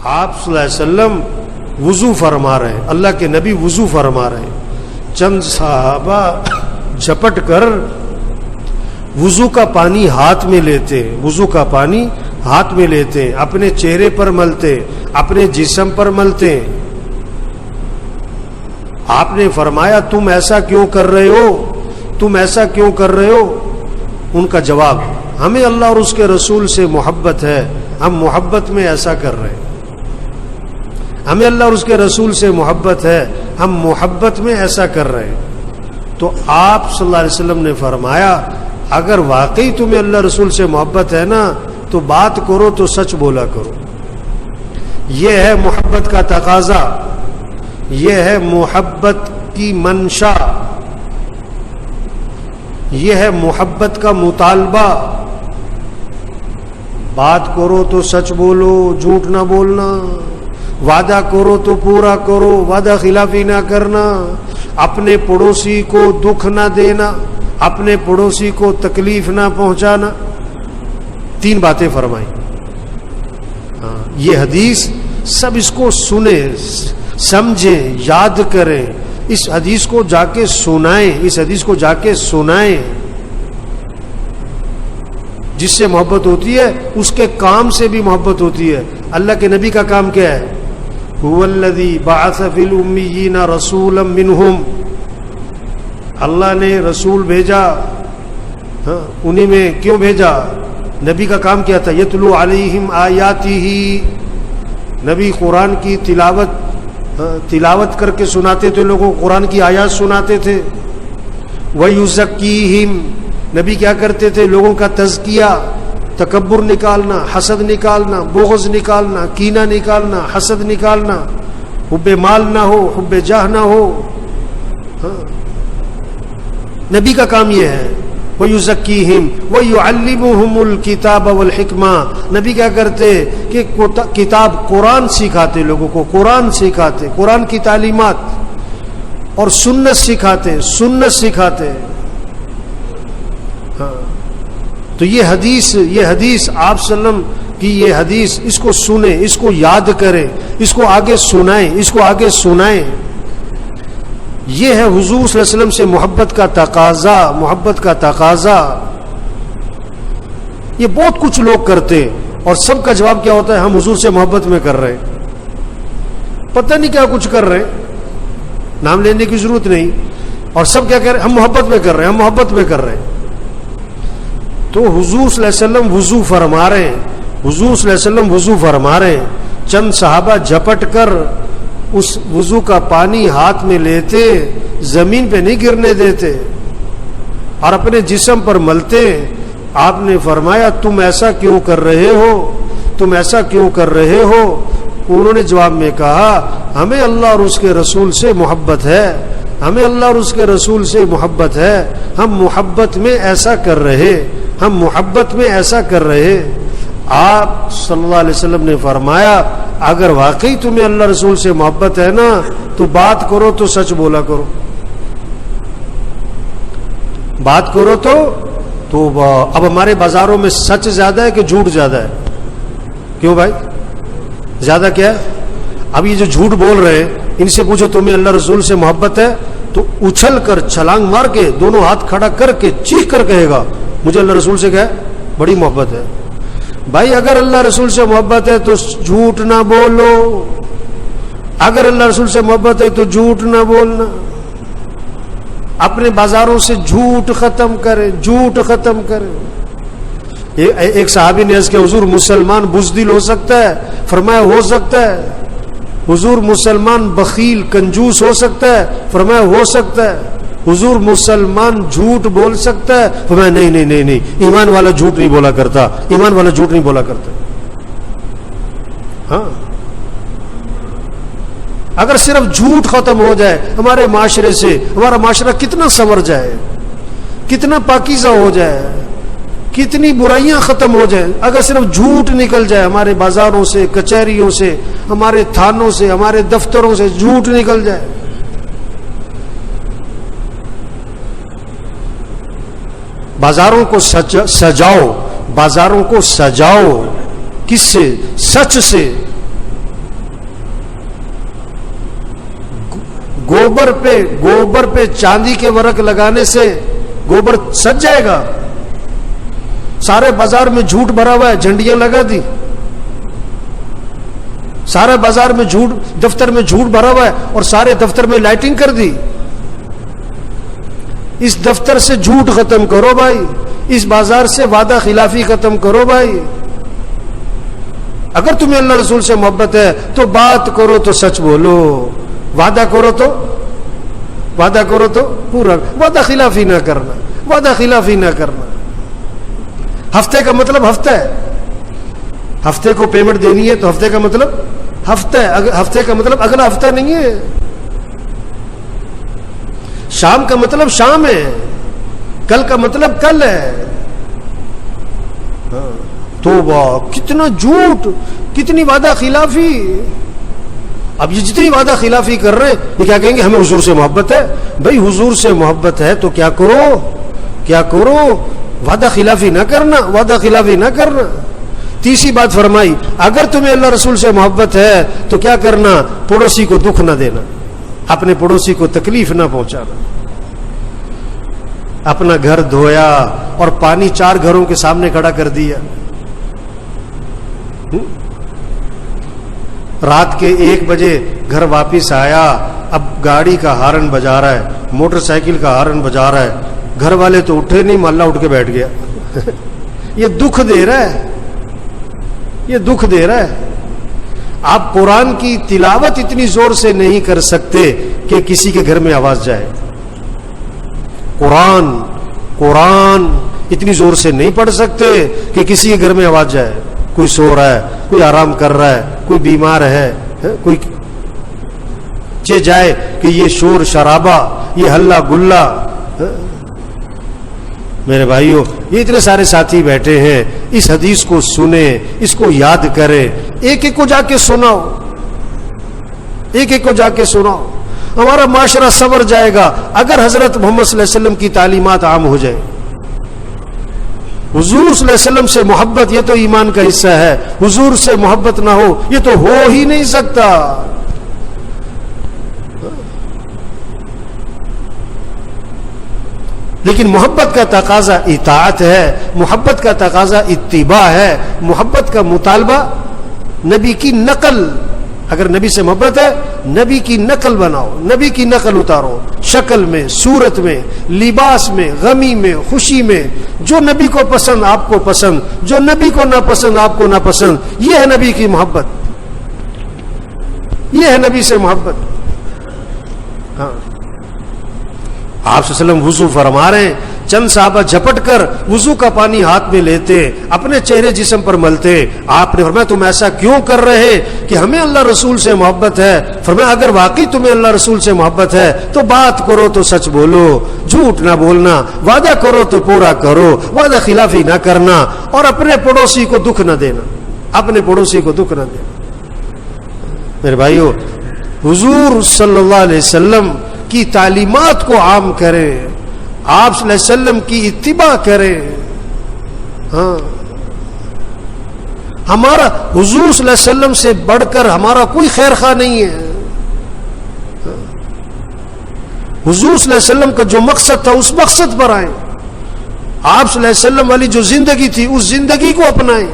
آپ صلی اللہ علیہ وسلم وضو فرما رہے ہیں، اللہ کے نبی وضو فرما رہے ہیں، چند صحابہ جھپٹ کر وضو کا پانی ہاتھ میں لیتے، وضو کا پانی ہاتھ میں لیتے، اپنے چہرے پر ملتے، اپنے جسم پر ملتے۔ آپ نے فرمایا تم ایسا کیوں کر رہے ہو، تم ایسا کیوں کر رہے ہو؟ ان کا جواب، ہمیں اللہ اور اس کے رسول سے محبت ہے، ہم محبت میں ایسا کر رہے ہیں، ہمیں اللہ اور اس کے رسول سے محبت ہے، ہم محبت میں ایسا کر رہے ہیں۔ تو آپ صلی اللہ علیہ وسلم نے فرمایا اگر واقعی تمہیں اللہ رسول سے محبت ہے نا تو بات کرو تو سچ بولا کرو۔ یہ ہے محبت کا تقاضا، یہ ہے محبت کی منشا، یہ ہے محبت کا مطالبہ۔ بات کرو تو سچ بولو، جھوٹ نہ بولنا، وعدہ کرو تو پورا کرو، وعدہ خلافی نہ کرنا، اپنے پڑوسی کو دکھ نہ دینا، اپنے پڑوسی کو تکلیف نہ پہنچانا۔ 3 باتیں فرمائی۔ یہ حدیث سب اس کو سنیں، سمجھیں، یاد کریں، اس حدیث کو جا کے سنائیں، اس حدیث کو جا کے سنائیں۔ جس سے محبت ہوتی ہے اس کے کام سے بھی محبت ہوتی ہے۔ اللہ کے نبی کا کام کیا ہے؟ هو الذی بعث فی الامیین رسولا منہم، اللہ نے رسول بھیجا، انہی میں کیوں بھیجا؟ نبی کا کام کیا تھا؟ یتلو علیہم آیاتہ، نبی قرآن کی تلاوت کر کے سناتے تھے، لوگوں کو قرآن کی آیات سناتے تھے۔ وَيُزَكِّيهِمْ، نبی کیا کرتے تھے؟ لوگوں کا تزکیہ، تکبر نکالنا، حسد نکالنا، بغض نکالنا، کینہ نکالنا، حسد نکالنا، حب مال نہ ہو، حب جاہ نہ ہو۔ نبی کا کام یہ ہے۔ وَيُزَكِّيهِمْ وَيُعَلِّمُهُمُ الْكِتَابَ وَالْحِكْمَةَ، نبی کیا کرتے کہ کتاب قرآن سکھاتے، لوگوں کو قرآن سکھاتے، قرآن کی تعلیمات، اور سنت سکھاتے، سنت سکھاتے۔ تو یہ حدیث آپ صلی اللہ علیہ وسلم کی یہ حدیث، اس کو سنیں، اس کو یاد کریں، اس کو آگے سنائیں، اس کو آگے سنائیں۔ یہ ہے حضور صلی اللہ علیہ وسلم سے محبت کا تقاضا، محبت کا تقاضا۔ یہ بہت کچھ لوگ کرتے اور سب کا جواب کیا ہوتا ہے؟ ہم حضور سے محبت میں کر رہے ہیں، پتہ نہیں کیا کچھ کر رہے ہیں، نام لینے کی ضرورت نہیں، اور سب کیا کر رہے ہیں؟ ہم محبت میں کر رہے ہیں، ہم محبت میں کر رہے ہیں۔ تو حضور صلی اللہ علیہ وسلم وضو فرما رہے ہیں، حضور صلی اللہ علیہ وسلم وضو فرما رہے ہیں، چند صحابہ جھپٹ کر اس وضو کا پانی ہاتھ میں لیتے، زمین پہ نہیں گرنے دیتے اور اپنے جسم پر ملتے۔ آپ نے فرمایا تم ایسا کیوں کر رہے ہو، تم ایسا کیوں کر رہے ہو؟ انہوں نے جواب میں کہا ہمیں اللہ اور اس کے رسول سے محبت ہے، ہمیں اللہ اور اس کے رسول سے محبت ہے، ہم محبت میں ایسا کر رہے، ہم محبت میں ایسا کر رہے۔ آپ صلی اللہ علیہ وسلم نے فرمایا اگر واقعی تمہیں اللہ رسول سے محبت ہے نا تو بات کرو تو سچ بولا کرو، بات کرو تو اب ہمارے بازاروں میں سچ زیادہ ہے کہ جھوٹ زیادہ ہے؟ کیوں بھائی زیادہ کیا ہے؟ اب یہ جو جھوٹ بول رہے ہیں ان سے پوچھو تمہیں اللہ رسول سے محبت ہے تو اچھل کر چھلانگ مار کے دونوں ہاتھ کھڑا کر کے چیخ کر کہے گا مجھے اللہ رسول سے کیا ہے؟ بڑی محبت ہے۔ بھائی اگر اللہ رسول سے محبت ہے تو جھوٹ نہ بولو، اگر اللہ رسول سے محبت ہے تو جھوٹ نہ بولنا، اپنے بازاروں سے جھوٹ ختم کرے، جھوٹ ختم کرے۔ ایک صحابی نے عرض کیا حضور مسلمان بزدل ہو سکتا ہے؟ فرمایا ہو سکتا ہے۔ حضور مسلمان بخیل کنجوس ہو سکتا ہے؟ فرمایا ہو سکتا ہے۔ حضور مسلمان جھوٹ بول سکتا ہے؟ فرمایا نہیں نہیں نہیں نہیں، ایمان والا جھوٹ نہیں بولا کرتا، ایمان والا جھوٹ نہیں بولا کرتا۔ ہاں اگر صرف جھوٹ ختم ہو جائے ہمارے معاشرے سے، ہمارا معاشرہ کتنا سنور جائے، کتنا پاکیزہ ہو جائے، کتنی برائیاں ختم ہو جائیں اگر صرف جھوٹ نکل جائے ہمارے بازاروں سے، کچہریوں سے، ہمارے تھانوں سے، ہمارے دفتروں سے جھوٹ نکل جائے۔ بازاروں کو سجاؤ، بازاروں کو سجاؤ، کس سے؟ سچ سے، گوبر پہ چاندی کے ورق لگانے سے گوبر سج جائے گا؟ سارے بازار میں جھوٹ بھرا ہوا ہے، جھنڈیاں لگا دی، سارے بازار میں جھوٹ، دفتر میں جھوٹ بھرا ہوا ہے اور سارے دفتر میں لائٹنگ کر دی۔ اس دفتر سے جھوٹ ختم کرو بھائی، اس بازار سے وعدہ خلافی ختم کرو بھائی۔ اگر تمہیں اللہ رسول سے محبت ہے تو بات کرو تو سچ بولو، وعدہ کرو تو پورا، وعدہ خلافی نہ کرنا، وعدہ خلافی نہ کرنا۔ ہفتے کا مطلب ہفتہ ہے، ہفتے کو پیمنٹ دینی ہے تو ہفتے کا مطلب ہفتہ ہے، ہفتے کا مطلب اگلا ہفتہ نہیں ہے۔ شام کا مطلب شام ہے، کل کا مطلب کل ہے۔ توبہ، کتنا جھوٹ، کتنی وعدہ خلافی۔ اب یہ جتنی وعدہ خلافی کر رہے ہیں یہ کیا کہیں گے؟ ہمیں حضور سے محبت ہے۔ بھائی حضور سے محبت ہے تو کیا کرو، وعدہ خلافی نہ کرنا، وعدہ خلافی نہ کرنا۔ تیسری بات فرمائی، اگر تمہیں اللہ رسول سے محبت ہے تو کیا کرنا؟ پڑوسی کو دکھ نہ دینا، اپنے پڑوسی کو تکلیف نہ پہنچانا۔ اپنا گھر دھویا اور پانی 4 گھروں کے سامنے کھڑا کر دیا، رات کے 1 بجے گھر واپس آیا، اب گاڑی کا ہارن بجا رہا ہے، موٹر سائیکل کا ہارن بجا رہا ہے، گھر والے تو اٹھے نہیں، محلہ اٹھ کے بیٹھ گیا۔ یہ دکھ دے رہا ہے، یہ دکھ دے رہا ہے۔ آپ قرآن کی تلاوت اتنی زور سے نہیں کر سکتے کہ کسی کے گھر میں آواز جائے، قرآن اتنی زور سے نہیں پڑھ سکتے کہ کسی کے گھر میں آواز جائے، کوئی سو رہا ہے، کوئی آرام کر رہا ہے، کوئی بیمار ہے، کوئی جائے کہ یہ شور شرابہ، یہ ہلہ گلہ۔ میرے بھائیوں، یہ اتنے سارے ساتھی بیٹھے ہیں، اس حدیث کو سنیں، اس کو یاد کریں، ایک ایک کو جا کے سناؤ، ایک ایک کو جا کے سناؤ۔ ہمارا معاشرہ سنور جائے گا اگر حضرت محمد صلی اللہ علیہ وسلم کی تعلیمات عام ہو جائے۔ حضور صلی اللہ علیہ وسلم سے محبت یہ تو ایمان کا حصہ ہے، حضور سے محبت نہ ہو یہ تو ہو ہی نہیں سکتا۔ لیکن محبت کا تقاضا اطاعت ہے، محبت کا تقاضا اتباع ہے، محبت کا مطالبہ نبی کی نقل۔ اگر نبی سے محبت ہے، نبی کی نقل بناؤ، نبی کی نقل اتارو، شکل میں، صورت میں، لباس میں، غمی میں، خوشی میں، جو نبی کو پسند آپ کو پسند، جو نبی کو ناپسند آپ کو ناپسند۔ یہ ہے نبی کی محبت، یہ ہے نبی سے محبت۔ ہاں، آپ صلی اللہ علیہ وسلم وضو فرما رہے ہیں، چند صحابہ جھپٹ کر وضو کا پانی ہاتھ میں لیتے، اپنے چہرے جسم پر ملتے۔ آپ نے فرمایا تم ایسا کیوں کر رہے کہ ہمیں اللہ رسول سے محبت ہے؟ فرمایا اگر واقعی تمہیں اللہ رسول سے محبت ہے تو بات کرو تو سچ بولو، جھوٹ نہ بولنا، وعدہ کرو تو پورا کرو، وعدہ خلافی نہ کرنا، اور اپنے پڑوسی کو دکھ نہ دینا، اپنے پڑوسی کو دکھ نہ دینا۔ میرے بھائیو، حضور صلی اللہ علیہ وسلم کی تعلیمات کو عام کریں، آپ صلی اللہ علیہ وسلم کی اتباع کریں۔ ہاں، ہمارا حضور صلی اللہ علیہ وسلم سے بڑھ کر ہمارا کوئی خیر خواہ نہیں ہے۔ حضور صلی اللہ علیہ وسلم کا جو مقصد تھا اس مقصد پر آئیں، آپ صلی اللہ علیہ وسلم والی جو زندگی تھی اس زندگی کو اپنائیں۔